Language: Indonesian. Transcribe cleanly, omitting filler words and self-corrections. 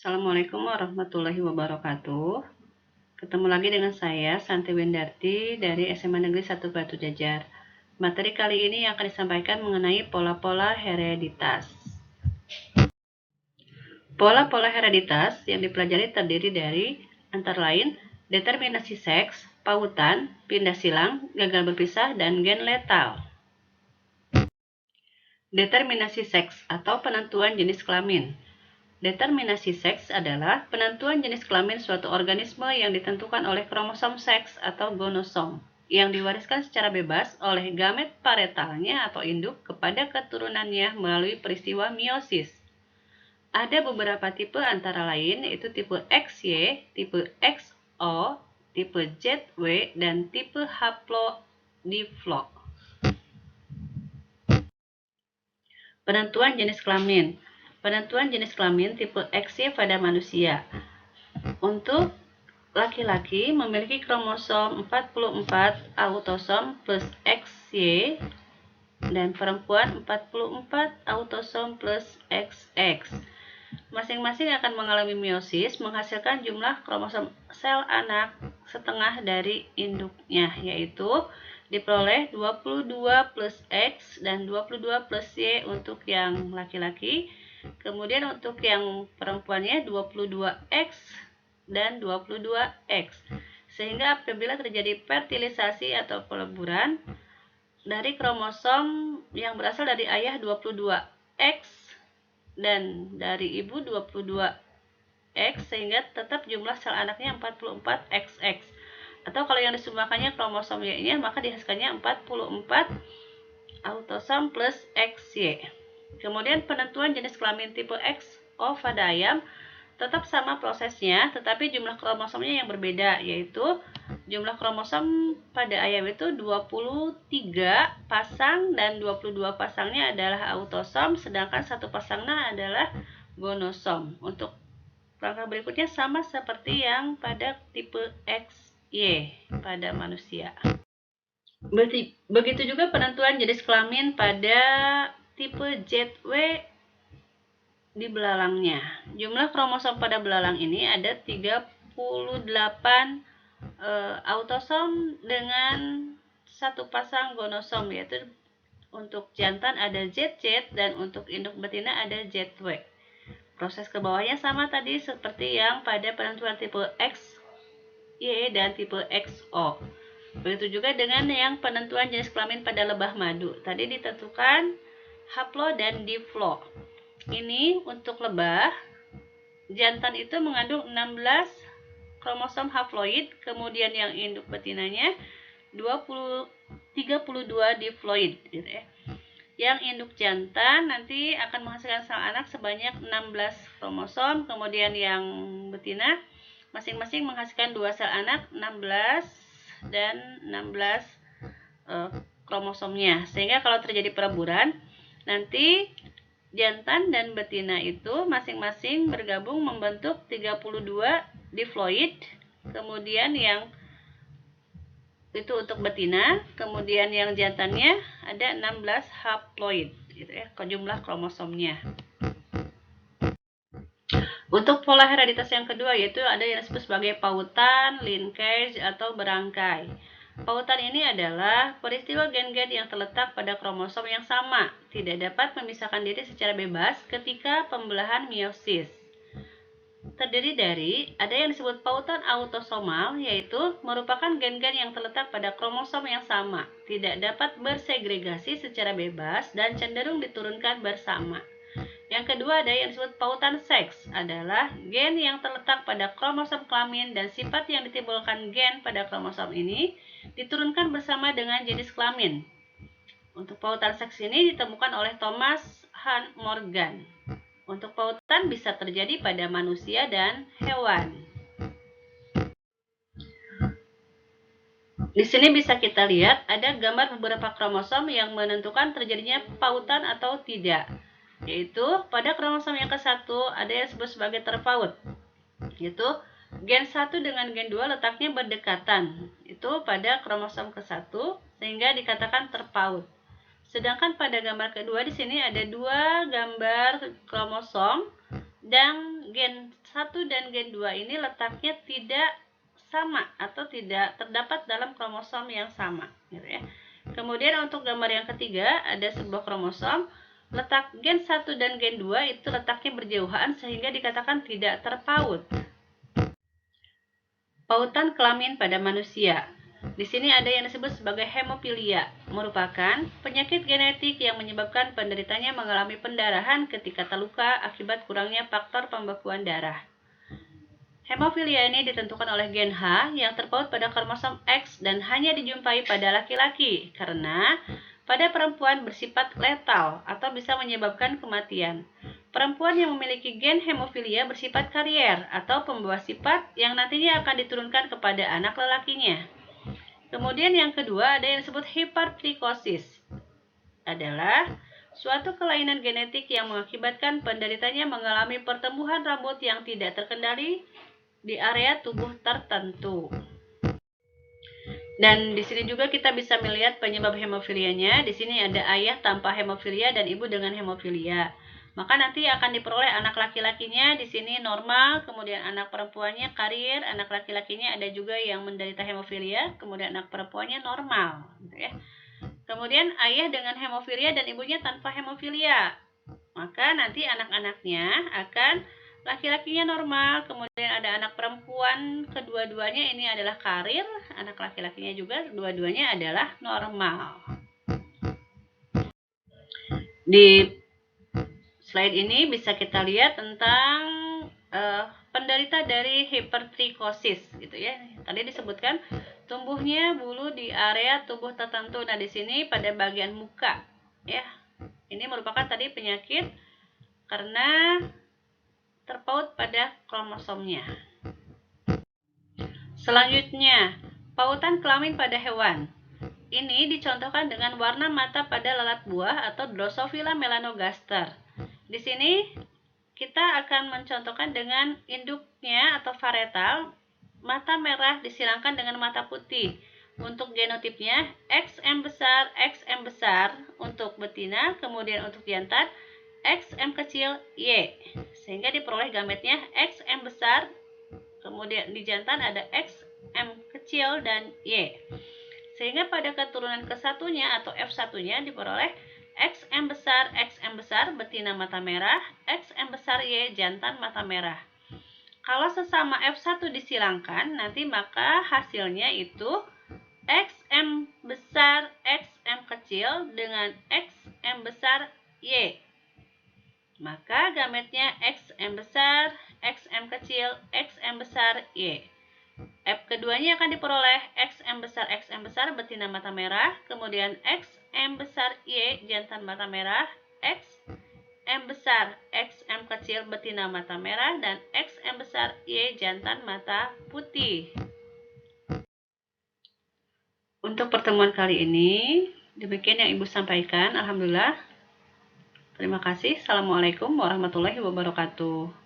Assalamualaikum warahmatullahi wabarakatuh. Ketemu lagi dengan saya, Santi Windarti dari SMA Negeri 1 Batu Jajar. Materi kali ini akan disampaikan mengenai pola-pola hereditas. Pola-pola hereditas yang dipelajari terdiri dari antara lain determinasi seks, pautan, pindah silang, gagal berpisah, dan gen letal. Determinasi seks atau penentuan jenis kelamin. Determinasi seks adalah penentuan jenis kelamin suatu organisme yang ditentukan oleh kromosom seks atau gonosom yang diwariskan secara bebas oleh gamet parentalnya atau induk kepada keturunannya melalui peristiwa meiosis. Ada beberapa tipe antara lain yaitu tipe XY, tipe XO, tipe ZW, dan tipe haplodiploid. Penentuan jenis kelamin. Penentuan jenis kelamin tipe XY pada manusia. Untuk laki-laki memiliki kromosom 44 autosom plus XY dan perempuan 44 autosom plus XX. Masing-masing akan mengalami meiosis menghasilkan jumlah kromosom sel anak setengah dari induknya, yaitu diperoleh 22 plus X dan 22 plus Y untuk yang laki-laki. Kemudian untuk yang perempuannya 22X dan 22X. Sehingga apabila terjadi fertilisasi atau peleburan dari kromosom yang berasal dari ayah 22X dan dari ibu 22X, sehingga tetap jumlah sel anaknya 44XX. Atau kalau yang disumbangkannya kromosom Y-nya, maka dihasilkannya 44 autosom plus XY. Kemudian penentuan jenis kelamin tipe XO pada ayam tetap sama prosesnya, tetapi jumlah kromosomnya yang berbeda, yaitu jumlah kromosom pada ayam itu 23 pasang dan 22 pasangnya adalah autosom, sedangkan satu pasangnya adalah gonosom. Untuk langkah berikutnya sama seperti yang pada tipe XY pada manusia. Begitu juga penentuan jenis kelamin pada tipe ZW di belalangnya. Jumlah kromosom pada belalang ini ada 38 autosom dengan satu pasang gonosom, yaitu untuk jantan ada ZZ dan untuk induk betina ada ZW. Proses ke bawahnya sama tadi seperti yang pada penentuan tipe XY dan tipe XO. Begitu juga dengan yang penentuan jenis kelamin pada lebah madu. Tadi ditentukan haplo dan diplo. Ini untuk lebah, jantan itu mengandung 16 kromosom haploid, kemudian yang induk betinanya 32 diploid gitu ya. Yang induk jantan nanti akan menghasilkan sel anak sebanyak 16 kromosom, kemudian yang betina masing-masing menghasilkan 2 sel anak 16 dan 16 kromosomnya. Sehingga kalau terjadi peleburan, nanti jantan dan betina itu masing-masing bergabung membentuk 32 diploid, kemudian yang itu untuk betina, kemudian yang jantannya ada 16 haploid gitu ya, jumlah kromosomnya. Untuk pola hereditas yang kedua yaitu ada yang disebut sebagai pautan, linkage, atau berangkai. Pautan ini adalah peristiwa gen-gen yang terletak pada kromosom yang sama, tidak dapat memisahkan diri secara bebas ketika pembelahan meiosis. Terdiri dari ada yang disebut pautan autosomal, yaitu merupakan gen-gen yang terletak pada kromosom yang sama, tidak dapat bersegregasi secara bebas dan cenderung diturunkan bersama. Yang kedua ada yang disebut pautan seks, adalah gen yang terletak pada kromosom kelamin dan sifat yang ditimbulkan gen pada kromosom ini diturunkan bersama dengan jenis kelamin. Untuk pautan seks ini ditemukan oleh Thomas Hunt Morgan. Untuk pautan bisa terjadi pada manusia dan hewan. Di sini bisa kita lihat ada gambar beberapa kromosom yang menentukan terjadinya pautan atau tidak. Yaitu pada kromosom yang ke-1 ada yang disebut sebagai terpaut. Yaitu gen 1 dengan gen 2 letaknya berdekatan. Itu pada kromosom ke-1 sehingga dikatakan terpaut. Sedangkan pada gambar kedua di sini ada dua gambar kromosom dan gen 1 dan gen 2 ini letaknya tidak sama atau tidak terdapat dalam kromosom yang sama, gitu ya. Kemudian untuk gambar yang ketiga, ada sebuah kromosom, letak gen 1 dan gen 2 itu letaknya berjauhan sehingga dikatakan tidak terpaut. Pautan kelamin pada manusia. Di sini ada yang disebut sebagai hemofilia, merupakan penyakit genetik yang menyebabkan penderitanya mengalami pendarahan ketika terluka akibat kurangnya faktor pembekuan darah. Hemofilia ini ditentukan oleh gen H yang terpaut pada kromosom X dan hanya dijumpai pada laki-laki karena pada perempuan bersifat letal atau bisa menyebabkan kematian. Perempuan yang memiliki gen hemofilia bersifat karier atau pembawa sifat yang nantinya akan diturunkan kepada anak lelakinya. Kemudian yang kedua ada yang disebut hipertrikosis. Adalah suatu kelainan genetik yang mengakibatkan penderitanya mengalami pertumbuhan rambut yang tidak terkendali di area tubuh tertentu. Dan di sini juga kita bisa melihat penyebab hemofilianya. Di sini ada ayah tanpa hemofilia dan ibu dengan hemofilia. Maka nanti akan diperoleh anak laki-lakinya di sini normal, kemudian anak perempuannya karier, anak laki-lakinya ada juga yang menderita hemofilia, kemudian anak perempuannya normal, gitu ya. Kemudian ayah dengan hemofilia dan ibunya tanpa hemofilia. Maka nanti anak-anaknya akan laki-lakinya normal, kemudian ada anak perempuan, kedua-duanya ini adalah karier, anak laki-lakinya juga dua-duanya adalah normal. Di slide ini bisa kita lihat tentang penderita dari hipertrikosis, gitu ya. Tadi disebutkan tumbuhnya bulu di area tubuh tertentu. Nah, di sini pada bagian muka, ya. Ini merupakan tadi penyakit karena terpaut pada kromosomnya. Selanjutnya, pautan kelamin pada hewan. Ini dicontohkan dengan warna mata pada lalat buah atau Drosophila melanogaster. Di sini kita akan mencontohkan dengan induknya atau varietal, mata merah disilangkan dengan mata putih. Untuk genotipnya XM besar untuk betina, kemudian untuk jantan XM kecil Y, sehingga diperoleh gametnya XM besar, kemudian di jantan ada XM kecil dan Y, sehingga pada keturunan kesatunya atau F1-nya diperoleh XM besar betina mata merah, XM besar Y jantan mata merah. Kalau sesama F1 disilangkan, nanti maka hasilnya itu XM besar XM kecil dengan XM besar Y. Maka gametnya XM besar, XM kecil, XM besar, Y. F keduanya akan diperoleh XM besar betina mata merah, kemudian XM besar Y jantan mata merah, XM besar XM kecil betina mata merah, dan XM besar Y jantan mata putih. Untuk pertemuan kali ini, demikian yang Ibu sampaikan. Alhamdulillah. Terima kasih. Assalamualaikum warahmatullahi wabarakatuh.